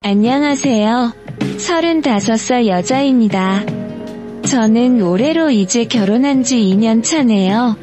안녕하세요. 35살 여자입니다. 저는 올해로 이제 결혼한 지 2년 차네요.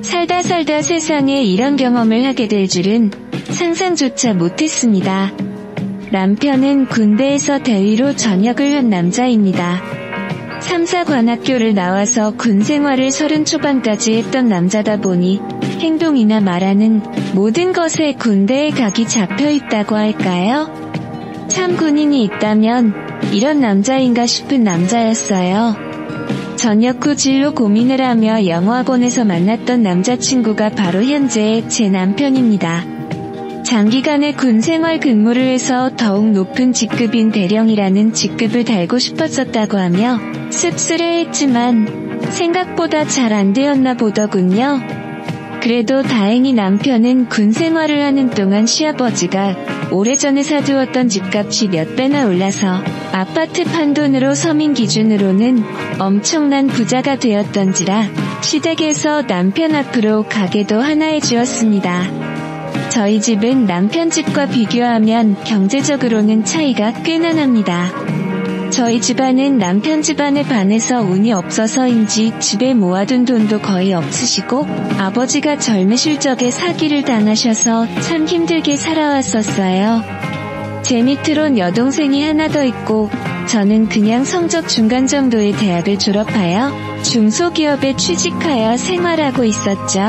살다 세상에 이런 경험을 하게 될 줄은 상상조차 못했습니다. 남편은 군대에서 대위로 전역을 한 남자입니다. 3사 관학교를 나와서 군 생활을 30 초반까지 했던 남자다 보니 행동이나 말하는 모든 것에 군대에 각이 잡혀있다고 할까요? 참 군인이 있다면 이런 남자인가 싶은 남자였어요. 전역 후 진로 고민을 하며 영어학원에서 만났던 남자친구가 바로 현재의 제 남편입니다. 장기간의 군 생활 근무를 해서 더욱 높은 직급인 대령이라는 직급을 달고 싶었었다고 하며 씁쓸해했지만 생각보다 잘 안 되었나 보더군요. 그래도 다행히 남편은 군 생활을 하는 동안 시아버지가 오래전에 사두었던 집값이 몇 배나 올라서 아파트 판돈으로 서민 기준으로는 엄청난 부자가 되었던지라 시댁에서 남편 앞으로 가게도 하나 해주었습니다. 저희 집은 남편 집과 비교하면 경제적으로는 차이가 꽤나 납니다. 저희 집안은 남편 집안에 반해서 운이 없어서인지 집에 모아둔 돈도 거의 없으시고 아버지가 젊으실 적에 사기를 당하셔서 참 힘들게 살아왔었어요. 제 밑으론 여동생이 하나 더 있고 저는 그냥 성적 중간 정도의 대학을 졸업하여 중소기업에 취직하여 생활하고 있었죠.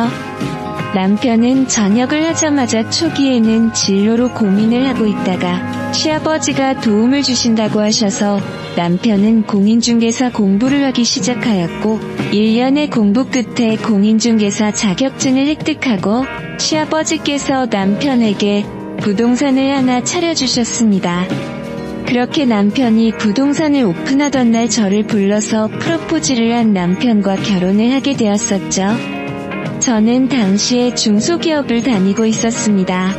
남편은 전역을 하자마자 초기에는 진로로 고민을 하고 있다가 시아버지가 도움을 주신다고 하셔서 남편은 공인중개사 공부를 하기 시작하였고 1년의 공부 끝에 공인중개사 자격증을 획득하고 시아버지께서 남편에게 부동산을 하나 차려주셨습니다. 그렇게 남편이 부동산을 오픈하던 날 저를 불러서 프로포즈를 한 남편과 결혼을 하게 되었었죠. 저는 당시에 중소기업을 다니고 있었습니다.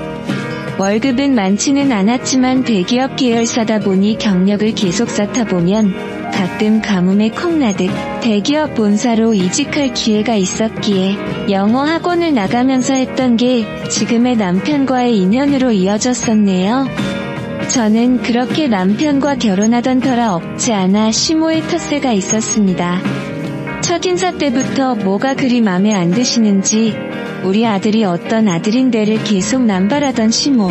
월급은 많지는 않았지만 대기업 계열사다 보니 경력을 계속 쌓다 보면 가끔 가뭄에 콩나듯 대기업 본사로 이직할 기회가 있었기에 영어 학원을 나가면서 했던 게 지금의 남편과의 인연으로 이어졌었네요. 저는 그렇게 남편과 결혼하던 터라 없지 않아 시모의 텃세가 있었습니다. 첫인사 때부터 뭐가 그리 맘에 안 드시는지 우리 아들이 어떤 아들인데를 계속 남발하던 시모.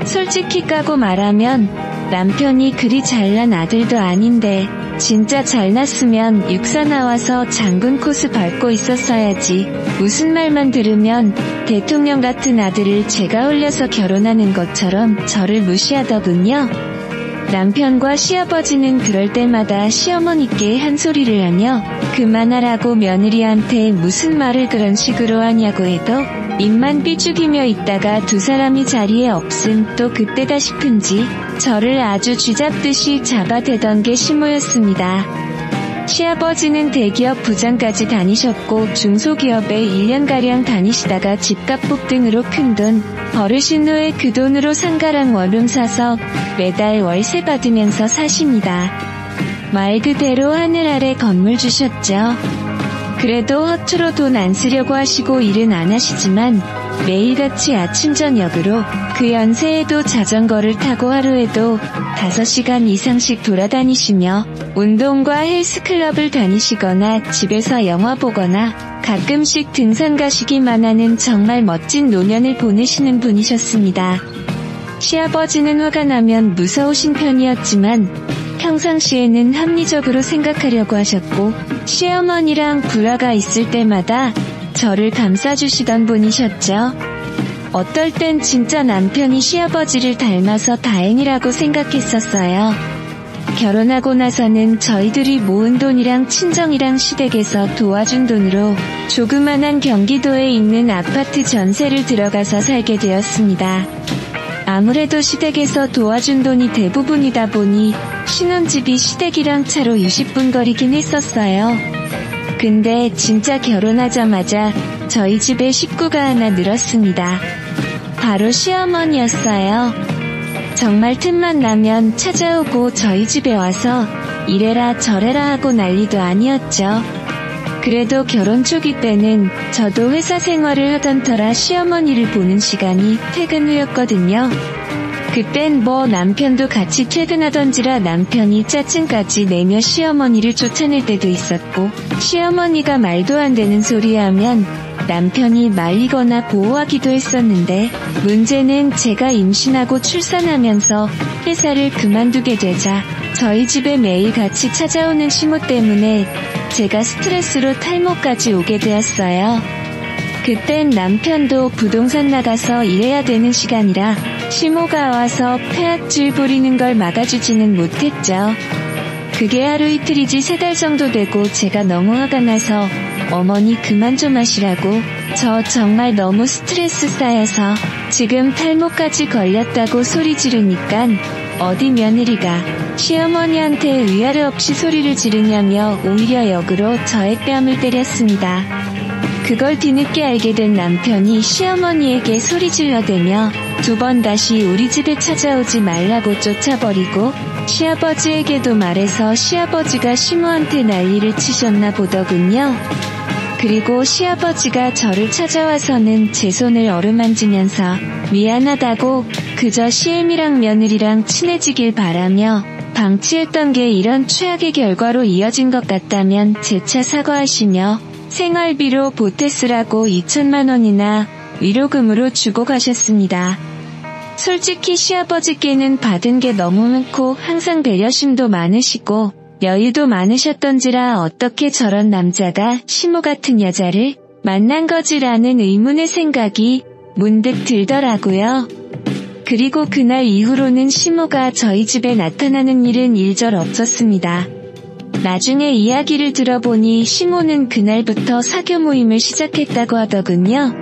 솔직히 까고 말하면 남편이 그리 잘난 아들도 아닌데 진짜 잘났으면 육사 나와서 장군 코스 밟고 있었어야지. 무슨 말만 들으면 대통령 같은 아들을 제가 올려서 결혼하는 것처럼 저를 무시하더군요. 남편과 시아버지는 그럴 때마다 시어머니께 한 소리를 하며 그만하라고 며느리한테 무슨 말을 그런 식으로 하냐고 해도 입만 삐죽이며 있다가 두 사람이 자리에 없음 또 그때다 싶은지 저를 아주 쥐잡듯이 잡아대던 게 시모였습니다. 시아버지는 대기업 부장까지 다니셨고 중소기업에 1년가량 다니시다가 집값 폭등으로 큰돈 벌으신 후에 그 돈으로 상가랑 원룸 사서 매달 월세 받으면서 사십니다. 말 그대로 하늘 아래 건물 주셨죠. 그래도 허투루 돈 안 쓰려고 하시고 일은 안 하시지만 매일같이 아침 저녁으로 그 연세에도 자전거를 타고 하루에도 5시간 이상씩 돌아다니시며 운동과 헬스클럽을 다니시거나 집에서 영화 보거나 가끔씩 등산 가시기만 하는 정말 멋진 노년을 보내시는 분이셨습니다. 시아버지는 화가 나면 무서우신 편이었지만 평상시에는 합리적으로 생각하려고 하셨고 시어머니랑 불화가 있을 때마다 저를 감싸주시던 분이셨죠. 어떨 땐 진짜 남편이 시아버지를 닮아서 다행이라고 생각했었어요. 결혼하고 나서는 저희들이 모은 돈이랑 친정이랑 시댁에서 도와준 돈으로 조그만한 경기도에 있는 아파트 전세를 들어가서 살게 되었습니다. 아무래도 시댁에서 도와준 돈이 대부분이다 보니 신혼집이 시댁이랑 차로 20분 거리긴 했었어요. 근데 진짜 결혼하자마자 저희 집에 식구가 하나 늘었습니다. 바로 시어머니였어요. 정말 틈만 나면 찾아오고 저희 집에 와서 이래라 저래라 하고 난리도 아니었죠. 그래도 결혼 초기 때는 저도 회사 생활을 하던 터라 시어머니를 보는 시간이 퇴근 후였거든요. 그땐 뭐 남편도 같이 퇴근하던지라 남편이 짜증까지 내며 시어머니를 쫓아낼 때도 있었고, 시어머니가 말도 안 되는 소리 하면 남편이 말리거나 보호하기도 했었는데, 문제는 제가 임신하고 출산하면서 회사를 그만두게 되자 저희 집에 매일 같이 찾아오는 시모 때문에 제가 스트레스로 탈모까지 오게 되었어요. 그땐 남편도 부동산 나가서 일해야 되는 시간이라 시모가 와서 폐악질 부리는 걸 막아주지는 못했죠. 그게 하루 이틀이지 3달 정도 되고 제가 너무 화가 나서 어머니 그만 좀 하시라고, 저 정말 너무 스트레스 쌓여서 지금 탈모까지 걸렸다고 소리 지르니깐 어디 며느리가 시어머니한테 위아래 없이 소리를 지르냐며 오히려 역으로 저의 뺨을 때렸습니다. 그걸 뒤늦게 알게 된 남편이 시어머니에게 소리 질러대며 2번 다시 우리 집에 찾아오지 말라고 쫓아버리고, 시아버지에게도 말해서 시아버지가 시모한테 난리를 치셨나 보더군요. 그리고 시아버지가 저를 찾아와서는 제 손을 어루만지면서 미안하다고, 그저 시엠이랑 며느리랑 친해지길 바라며 방치했던 게 이런 최악의 결과로 이어진 것 같다면 재차 사과하시며 생활비로 보태 쓰라고 2천만 원이나 위로금으로 주고 가셨습니다. 솔직히 시아버지께는 받은 게 너무 많고 항상 배려심도 많으시고 여유도 많으셨던지라 어떻게 저런 남자가 시모 같은 여자를 만난 거지라는 의문의 생각이 문득 들더라고요. 그리고 그날 이후로는 시모가 저희 집에 나타나는 일은 일절 없었습니다. 나중에 이야기를 들어보니 시모는 그날부터 사교 모임을 시작했다고 하더군요.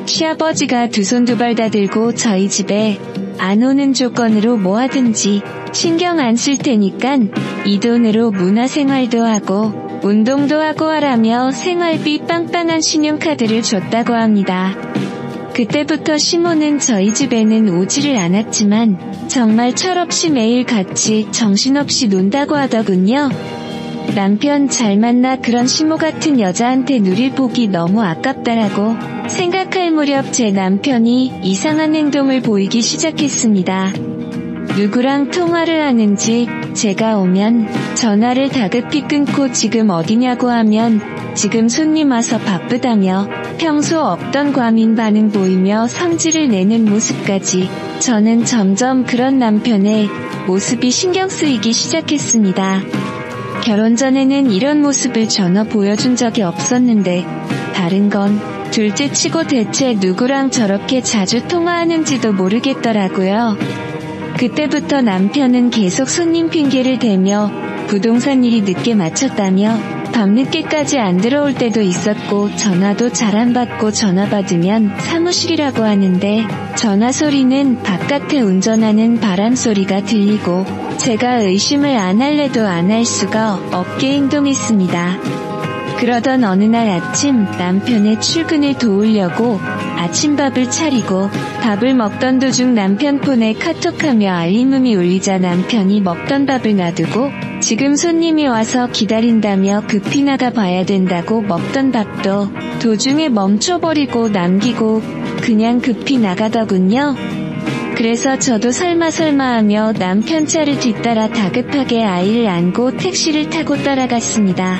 시아버지가 2손 2발 다 들고 저희 집에 안 오는 조건으로 뭐 하든지 신경 안 쓸 테니깐 이 돈으로 문화생활도 하고 운동도 하고 하라며 생활비 빵빵한 신용카드를 줬다고 합니다. 그때부터 시모는 저희 집에는 오지를 않았지만 정말 철없이 매일 같이 정신없이 논다고 하더군요. 남편 잘 만나 그런 시모 같은 여자한테 누릴 복이 너무 아깝다라고 생각할 무렵 제 남편이 이상한 행동을 보이기 시작했습니다. 누구랑 통화를 하는지 제가 오면 전화를 다급히 끊고 지금 어디냐고 하면 지금 손님 와서 바쁘다며 평소 없던 과민 반응 보이며 성질을 내는 모습까지, 저는 점점 그런 남편의 모습이 신경 쓰이기 시작했습니다. 결혼 전에는 이런 모습을 전혀 보여준 적이 없었는데 다른 건 둘째 치고 대체 누구랑 저렇게 자주 통화하는지도 모르겠더라고요. 그때부터 남편은 계속 손님 핑계를 대며 부동산 일이 늦게 마쳤다며 밤늦게까지 안 들어올 때도 있었고, 전화도 잘 안 받고 전화 받으면 사무실이라고 하는데 전화 소리는 바깥에 운전하는 바람 소리가 들리고 제가 의심을 안 할래도 안 할 수가 없게 행동했습니다. 그러던 어느 날 아침 남편의 출근을 도우려고 아침밥을 차리고 밥을 먹던 도중 남편 폰에 카톡하며 알림음이 울리자 남편이 먹던 밥을 놔두고 지금 손님이 와서 기다린다며 급히 나가 봐야 된다고 먹던 밥도 도중에 멈춰버리고 남기고 그냥 급히 나가더군요. 그래서 저도 설마 하며 남편 차를 뒤따라 다급하게 아이를 안고 택시를 타고 따라갔습니다.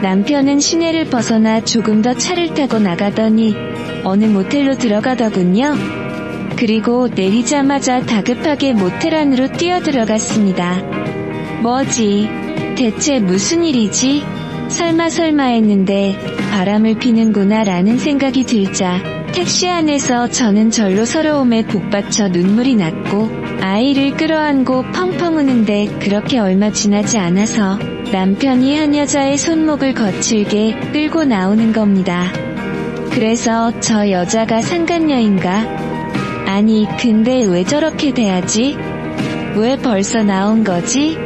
남편은 시내를 벗어나 조금 더 차를 타고 나가더니 어느 모텔로 들어가더군요. 그리고 내리자마자 다급하게 모텔 안으로 뛰어들어갔습니다. 뭐지? 대체 무슨 일이지? 설마 했는데 바람을 피는구나 라는 생각이 들자 택시 안에서 저는 절로 서러움에 복받쳐 눈물이 났고 아이를 끌어안고 펑펑 우는데 그렇게 얼마 지나지 않아서 남편이 한 여자의 손목을 거칠게 끌고 나오는 겁니다. 그래서 저 여자가 상간녀인가? 아니 근데 왜 저렇게 돼야지? 왜 벌써 나온 거지?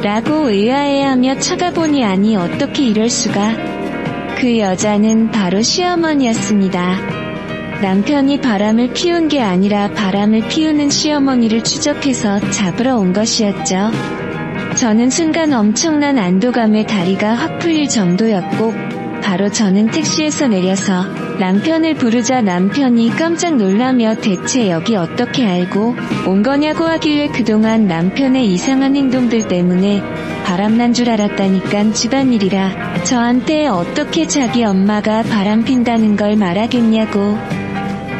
라고 의아해하며 쳐다보니 아니 어떻게 이럴 수가? 그 여자는 바로 시어머니였습니다. 남편이 바람을 피운 게 아니라 바람을 피우는 시어머니를 추적해서 잡으러 온 것이었죠. 저는 순간 엄청난 안도감에 다리가 확 풀릴 정도였고 바로 저는 택시에서 내려서 남편을 부르자 남편이 깜짝 놀라며 대체 여기 어떻게 알고 온 거냐고 하길래 그동안 남편의 이상한 행동들 때문에 바람난 줄 알았다니깐 집안일이라 저한테 어떻게 자기 엄마가 바람핀다는 걸 말하겠냐고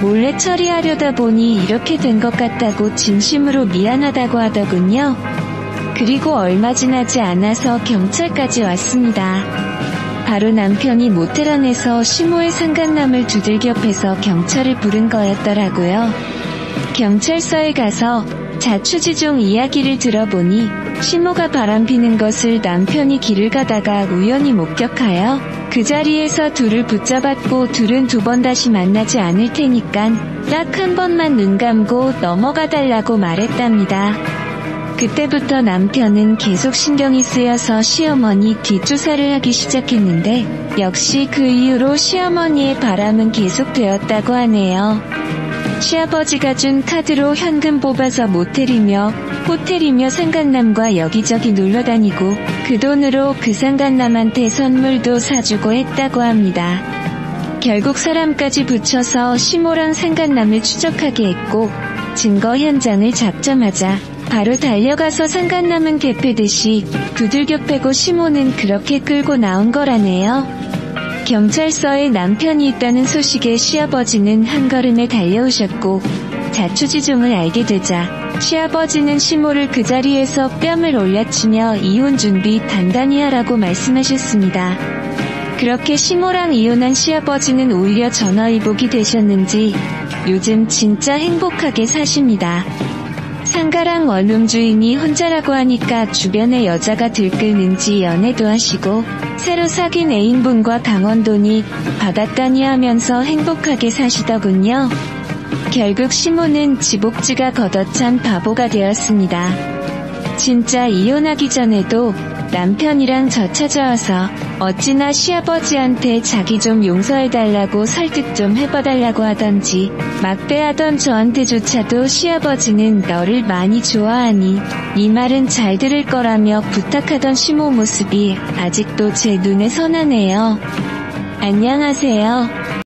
몰래 처리하려다 보니 이렇게 된 것 같다고 진심으로 미안하다고 하더군요. 그리고 얼마 지나지 않아서 경찰까지 왔습니다. 바로 남편이 모텔 안에서 시모의 상간남을 두들겨 패서 경찰을 부른 거였더라고요. 경찰서에 가서 자초지종 이야기를 들어보니 시모가 바람피는 것을 남편이 길을 가다가 우연히 목격하여 그 자리에서 둘을 붙잡았고 둘은 두 번 다시 만나지 않을 테니깐 딱 한 번만 눈 감고 넘어가 달라고 말했답니다. 그때부터 남편은 계속 신경이 쓰여서 시어머니 뒷조사를 하기 시작했는데 역시 그 이후로 시어머니의 바람은 계속되었다고 하네요. 시아버지가 준 카드로 현금 뽑아서 모텔이며 호텔이며 상간남과 여기저기 놀러다니고 그 돈으로 그 상간남한테 선물도 사주고 했다고 합니다. 결국 사람까지 붙여서 시모랑 상간남을 추적하게 했고 증거 현장을 잡자마자 바로 달려가서 상간남은 개패듯이 두들겨 패고 시모는 그렇게 끌고 나온 거라네요. 경찰서에 남편이 있다는 소식에 시아버지는 한 걸음에 달려오셨고 자초지종을 알게 되자 시아버지는 시모를 그 자리에서 뺨을 올려치며 이혼 준비 단단히 하라고 말씀하셨습니다. 그렇게 시모랑 이혼한 시아버지는 오히려 전화위복이 되셨는지 요즘 진짜 행복하게 사십니다. 상가랑 원룸 주인이 혼자라고 하니까 주변에 여자가 들끓는지 연애도 하시고 새로 사귄 애인분과 강원돈이 받았다니 하면서 행복하게 사시더군요. 결국 시모는 지복지가 걷어찬 바보가 되었습니다. 진짜 이혼하기 전에도 남편이랑 저 찾아와서 어찌나 시아버지한테 자기 좀 용서해달라고 설득 좀 해봐달라고 하던지 막대하던 저한테조차도 시아버지는 너를 많이 좋아하니 이 말은 잘 들을 거라며 부탁하던 시모 모습이 아직도 제 눈에 선하네요. 안녕하세요.